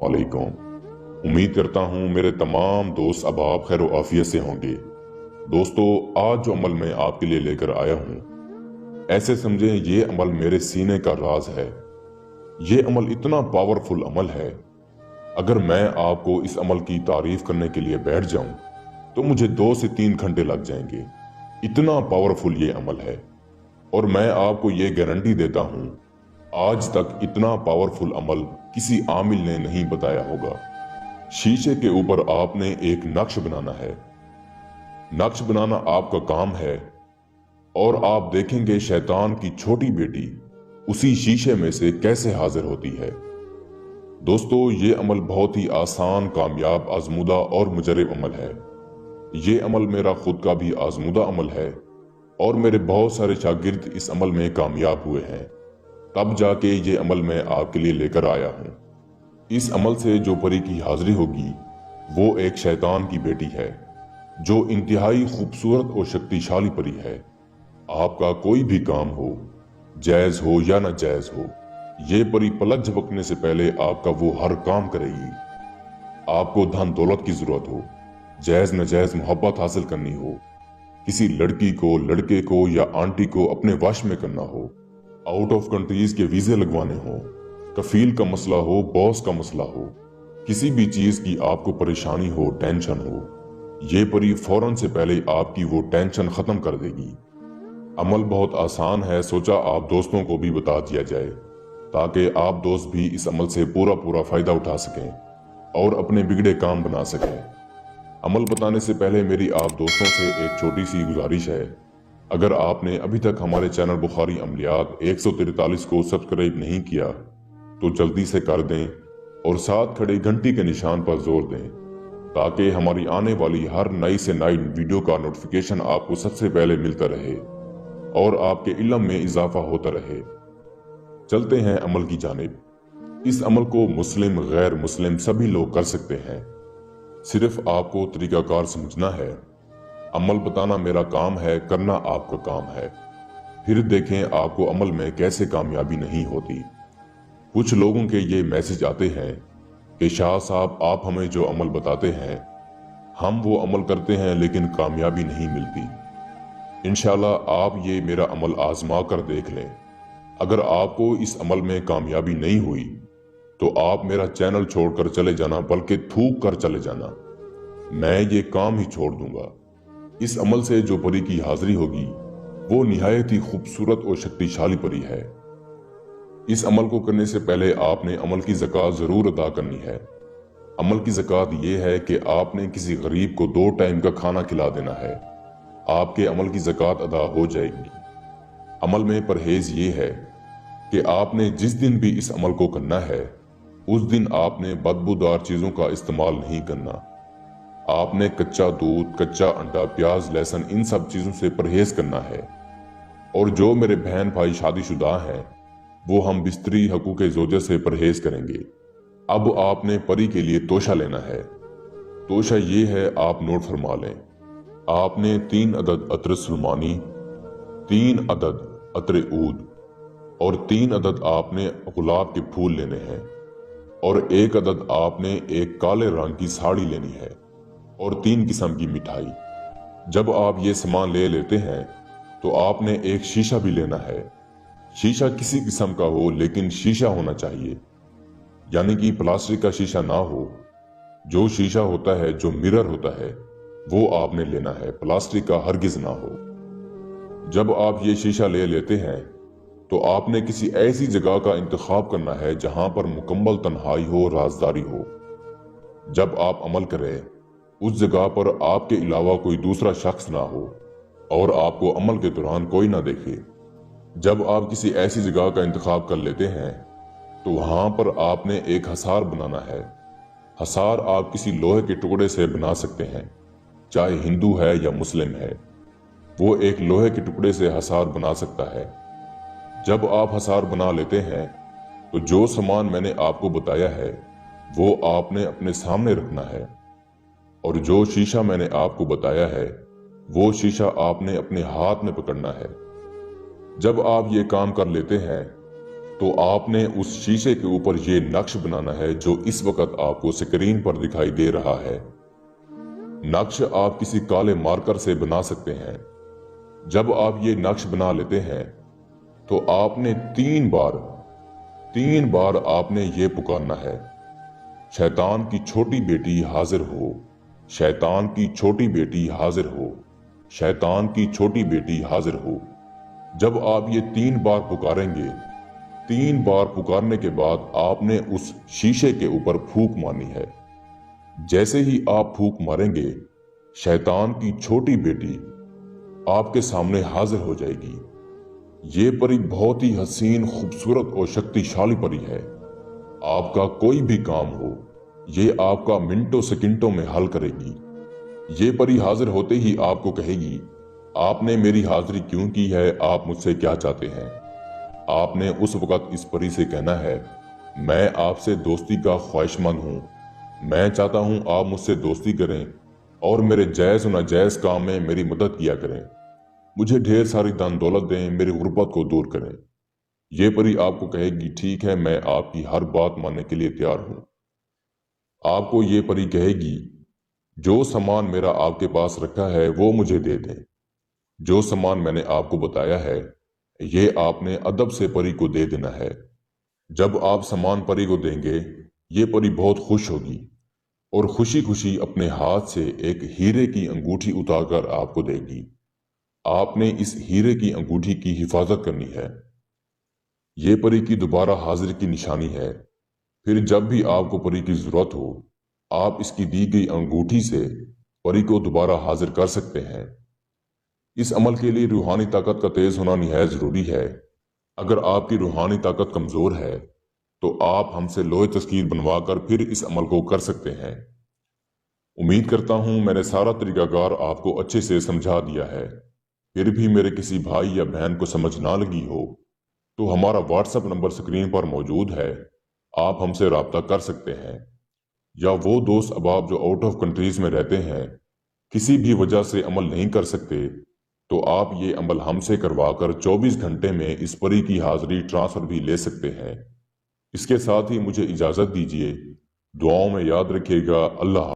वालेकुम। उम्मीद करता हूँ मेरे तमाम दोस्त अब आप खैर आफियत से होंगे। दोस्तों, आज जो अमल मैं आपके लिए लेकर आया हूँ, ऐसे समझें ये अमल मेरे सीने का राज है। ये अमल इतना पावरफुल अमल है, अगर मैं आपको इस अमल की तारीफ करने के लिए बैठ जाऊं तो मुझे 2 से 3 घंटे लग जाएंगे। इतना पावरफुल ये अमल है और मैं आपको ये गारंटी देता हूँ, आज तक इतना पावरफुल अमल किसी आमिल ने नहीं बताया होगा। शीशे के ऊपर आपने एक नक्श बनाना है। नक्श बनाना आपका काम है और आप देखेंगे शैतान की छोटी बेटी उसी शीशे में से कैसे हाजिर होती है। दोस्तों, ये अमल बहुत ही आसान, कामयाब, आजमूदा और मुजरब अमल है। ये अमल मेरा खुद का भी आजमूदा अमल है और मेरे बहुत सारे शागिर्द इस अमल में कामयाब हुए हैं, तब जाके ये अमल मैं आपके लिए लेकर आया हूँ। इस अमल से जो परी की हाजिरी होगी वो एक शैतान की बेटी है, जो इंतहाई खूबसूरत और शक्तिशाली परी है। आपका कोई भी काम हो, जायज हो या न जायज हो, ये परी पलक झपकने से पहले आपका वो हर काम करेगी। आपको धन दौलत की जरूरत हो, जायज नाजायज मोहब्बत हासिल करनी हो, किसी लड़की को, लड़के को या आंटी को अपने वश में करना हो, आउट ऑफ कंट्रीज के वीजे लगवाने हो, कफील का मसला हो, बॉस का मसला हो, किसी भी चीज की आपको परेशानी हो, टेंशन हो, ये परी फौरन से पहले आपकी वो टेंशन खत्म कर देगी। अमल बहुत आसान है, सोचा आप दोस्तों को भी बता दिया जाए ताकि आप दोस्त भी इस अमल से पूरा फायदा उठा सकें और अपने बिगड़े काम बना सकें। अमल बताने से पहले मेरी आप दोस्तों से एक छोटी सी गुजारिश है, अगर आपने अभी तक हमारे चैनल बुखारी अमलियात 143 को सब्सक्राइब नहीं किया तो जल्दी से कर दें और साथ खड़े घंटी के निशान पर जोर दें ताकि हमारी आने वाली हर नई से नई वीडियो का नोटिफिकेशन आपको सबसे पहले मिलता रहे और आपके इल्म में इजाफा होता रहे। चलते हैं अमल की जानिब। इस अमल को मुस्लिम, गैर मुस्लिम सभी लोग कर सकते हैं, सिर्फ आपको तरीकाकार समझना है। अमल बताना मेरा काम है, करना आपका काम है। फिर देखें आपको अमल में कैसे कामयाबी नहीं होती। कुछ लोगों के ये मैसेज आते हैं कि शाह साहब, आप हमें जो अमल बताते हैं हम वो अमल करते हैं लेकिन कामयाबी नहीं मिलती। इंशाल्लाह आप ये मेरा अमल आजमा कर देख लें। अगर आपको इस अमल में कामयाबी नहीं हुई तो आप मेरा चैनल छोड़कर चले जाना, बल्कि थूक कर चले जाना। मैं ये काम ही छोड़ दूंगा। इस अमल से जो परी की हाजिरी होगी वो निहायत ही खूबसूरत और शक्तिशाली परी है। इस अमल को करने से पहले आपने अमल की ज़कात जरूर अदा करनी है। अमल की ज़कात ये है कि आपने किसी गरीब को 2 टाइम का खाना खिला देना है। आपके अमल की ज़कात अदा हो जाएगी। अमल में परहेज ये है कि आपने जिस दिन भी इस अमल को करना है उस दिन आपने बदबूदार चीज़ों का इस्तेमाल नहीं करना। आपने कच्चा दूध, कच्चा अंडा, प्याज, लहसुन, इन सब चीज़ों से परहेज करना है। और जो मेरे बहन भाई शादीशुदा हैं वो हम बिस्तरी हकूक़े ज़ौजा से परहेज करेंगे। अब आपने परी के लिए तोशा लेना है। तोशा ये है, आप नोट फरमा लें। आपने 3 अदद अतर सुलमानी, 3 अदद अतर ऊद और 3 अदद आपने गुलाब के फूल लेने हैं और 1 अदद आपने एक काले रंग की साड़ी लेनी है और 3 किस्म की मिठाई। जब आप ये सामान ले लेते हैं तो आपने एक शीशा भी लेना है। शीशा किसी किस्म का हो, लेकिन शीशा होना चाहिए, यानी कि प्लास्टिक का शीशा ना हो। जो शीशा होता है, जो मिरर होता है, वो आपने लेना है, प्लास्टिक का हरगिज ना हो। जब आप ये शीशा ले लेते हैं तो आपने किसी ऐसी जगह का इंतखाब करना है जहां पर मुकम्मल तन्हाई हो, राजदारी हो। जब आप अमल करें उस जगह पर आपके अलावा कोई दूसरा शख्स ना हो और आपको अमल के दौरान कोई ना देखे। जब आप किसी ऐसी जगह का इंतखाब कर लेते हैं तो वहां पर आपने एक हसार बनाना है। हसार आप किसी लोहे के टुकड़े से बना सकते हैं, चाहे हिंदू है या मुस्लिम है, वो एक लोहे के टुकड़े से हसार बना सकता है। जब आप हसार बना लेते हैं तो जो सामान मैंने आपको बताया है वो आपने अपने सामने रखना है और जो शीशा मैंने आपको बताया है वो शीशा आपने अपने हाथ में पकड़ना है। जब आप ये काम कर लेते हैं तो आपने उस शीशे के ऊपर ये नक्श बनाना है जो इस वक्त आपको स्क्रीन पर दिखाई दे रहा है। नक्श आप किसी काले मार्कर से बना सकते हैं। जब आप ये नक्श बना लेते हैं तो आपने तीन बार आपने ये पुकारना है, शैतान की छोटी बेटी हाजिर हो, शैतान की छोटी बेटी हाजिर हो, शैतान की छोटी बेटी हाजिर हो। जब आप ये 3 बार पुकारेंगे, 3 बार पुकारने के बाद आपने उस शीशे के ऊपर फूंक मारनी है। जैसे ही आप फूंक मारेंगे, शैतान की छोटी बेटी आपके सामने हाजिर हो जाएगी। ये परी बहुत ही हसीन, खूबसूरत और शक्तिशाली परी है। आपका कोई भी काम हो, ये आपका मिनटों सेकंडों में हल करेगी। ये परी हाजिर होते ही आपको कहेगी, आपने मेरी हाजिरी क्यों की है, आप मुझसे क्या चाहते हैं। आपने उस वक्त इस परी से कहना है, मैं आपसे दोस्ती का ख्वाहिशमंद हूं, मैं चाहता हूं आप मुझसे दोस्ती करें और मेरे जायज और नाजायज काम में मेरी मदद किया करें, मुझे ढेर सारी धन दौलत दें, मेरी गुर्बत को दूर करें। ये परी आपको कहेगी, ठीक है, मैं आपकी हर बात मानने के लिए तैयार हूं। आपको ये परी कहेगी, जो सामान मेरा आपके पास रखा है वो मुझे दे दें। जो सामान मैंने आपको बताया है ये आपने अदब से परी को दे देना है। जब आप सामान परी को देंगे, ये परी बहुत खुश होगी और खुशी खुशी अपने हाथ से एक हीरे की अंगूठी उतारकर आपको देगी। आपने इस हीरे की अंगूठी की हिफाजत करनी है। ये परी की दोबारा हाजिरी की निशानी है। फिर जब भी आपको परी की जरूरत हो, आप इसकी दी गई अंगूठी से परी को दोबारा हाजिर कर सकते हैं। इस अमल के लिए रूहानी ताकत का तेज होना निहायत जरूरी है। अगर आपकी रूहानी ताकत कमजोर है तो आप हमसे लोहे तस्कीर बनवाकर फिर इस अमल को कर सकते हैं। उम्मीद करता हूं मैंने सारा तरीकाकार आपको अच्छे से समझा दिया है। फिर भी मेरे किसी भाई या बहन को समझ ना लगी हो तो हमारा व्हाट्सएप नंबर स्क्रीन पर मौजूद है, आप हमसे रब्ता कर सकते हैं। या वो दोस्त अहबाब जो आउट ऑफ कंट्रीज में रहते हैं, किसी भी वजह से अमल नहीं कर सकते, तो आप ये अमल हमसे करवाकर 24 घंटे में इस परी की हाजिरी ट्रांसफर भी ले सकते हैं। इसके साथ ही मुझे इजाज़त दीजिए। दुआओं में याद रखिएगा। अल्लाह।